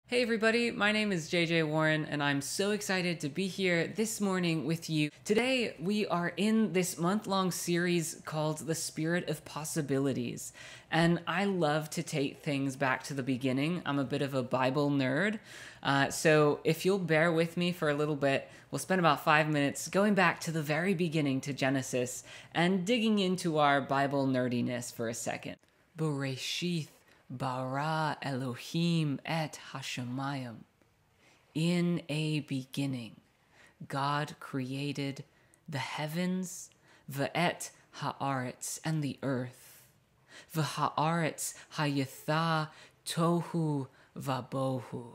Hey everybody, my name is JJ Warren and I'm so excited to be here this morning with you. Today we are in this month-long series called The Spirit of Possibilities, and I love to take things back to the beginning. I'm a bit of a Bible nerd, so if you'll bear with me for a little bit, we'll spend about 5 minutes going back to the very beginning to Genesis and digging into our Bible nerdiness for a second. Bereshith bara Elohim et Hashemayim. In a beginning, God created the heavens, v'et haaretz, and the earth. V'haaretz hayitha tohu vabohu.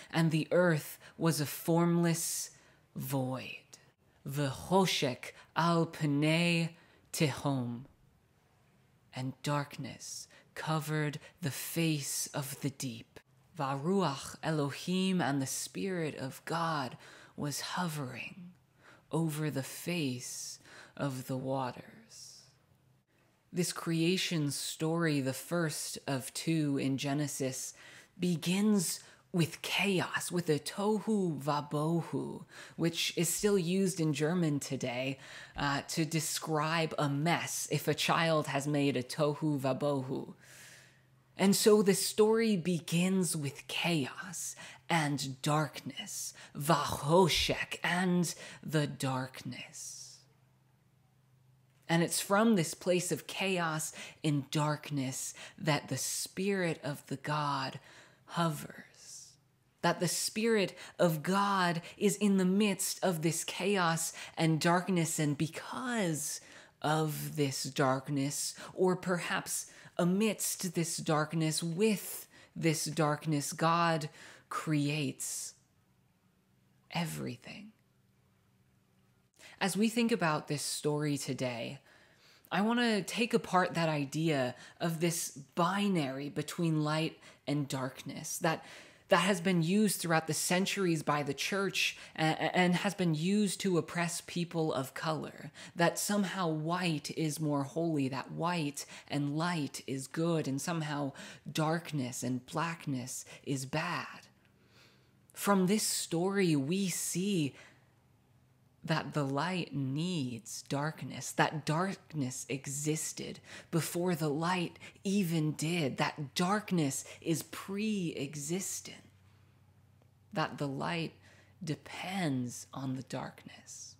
And the earth was a formless void. V'choshek al pnei tehom. And darkness covered the face of the deep. Varuach Elohim, and the Spirit of God was hovering over the face of the waters. This creation story, the first of two in Genesis, begins with chaos, with a tohu vabohu, which is still used in German today to describe a mess if a child has made a tohu vabohu. And so the story begins with chaos and darkness, vahoshek, and the darkness. And it's from this place of chaos and darkness that the Spirit of the God hovers. That the Spirit of God is in the midst of this chaos and darkness, and because of this darkness, or perhaps amidst this darkness, with this darkness, God creates everything. As we think about this story today, I want to take apart that idea of this binary between light and darkness that has been used throughout the centuries by the church and has been used to oppress people of color. That somehow white is more holy, that white and light is good, and somehow darkness and blackness is bad. From this story, we see that the light needs darkness, that darkness existed before the light even did, that darkness is pre-existent, that the light depends on the darkness,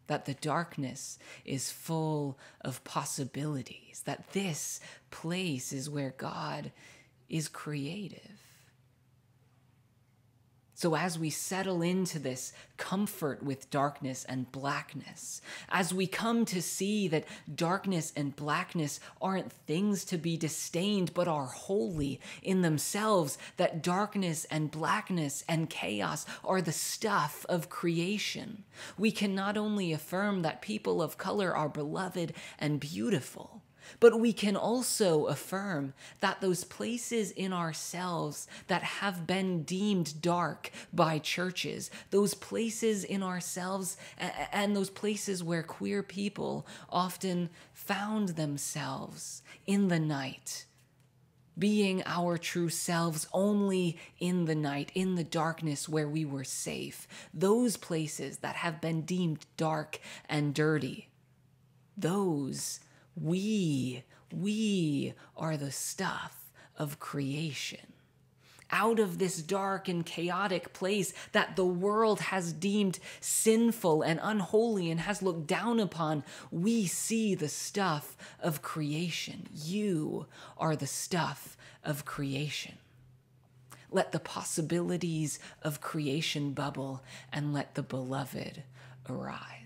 that the darkness is full of possibilities, that this place is where God is creative. So as we settle into this comfort with darkness and blackness, as we come to see that darkness and blackness aren't things to be disdained, but are holy in themselves, that darkness and blackness and chaos are the stuff of creation, we can not only affirm that people of color are beloved and beautiful, but we can also affirm that those places in ourselves that have been deemed dark by churches, those places in ourselves and those places where queer people often found themselves in the night, being our true selves only in the night, in the darkness where we were safe, those places that have been deemed dark and dirty, those we are the stuff of creation. Out of this dark and chaotic place that the world has deemed sinful and unholy and has looked down upon, we see the stuff of creation. You are the stuff of creation. Let the possibilities of creation bubble, and let the beloved arise.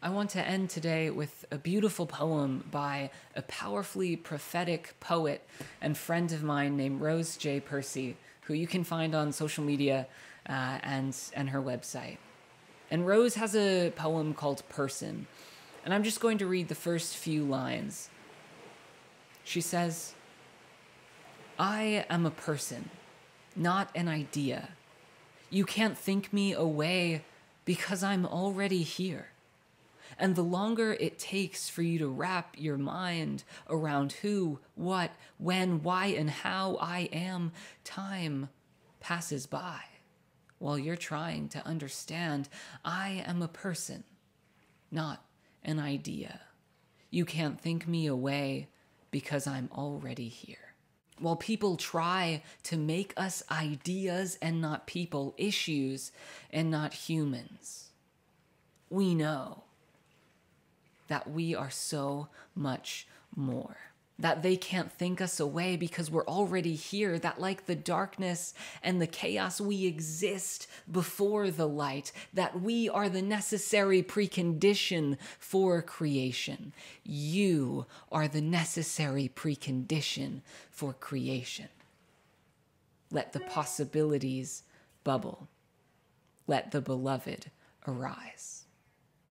I want to end today with a beautiful poem by a powerfully prophetic poet and friend of mine named Rose J. Percy, who you can find on social media and her website. And Rose has a poem called Person, and I'm just going to read the first few lines. She says, "I am a person, not an idea. You can't think me away because I'm already here. And the longer it takes for you to wrap your mind around who, what, when, why, and how I am, time passes by while you're trying to understand, I am a person, not an idea. You can't think me away because I'm already here. While people try to make us ideas and not people, issues and not humans, we know that we are so much more. That they can't think us away because we're already here. That like the darkness and the chaos, we exist before the light. That we are the necessary precondition for creation. You are the necessary precondition for creation. Let the possibilities bubble. Let the beloved arise.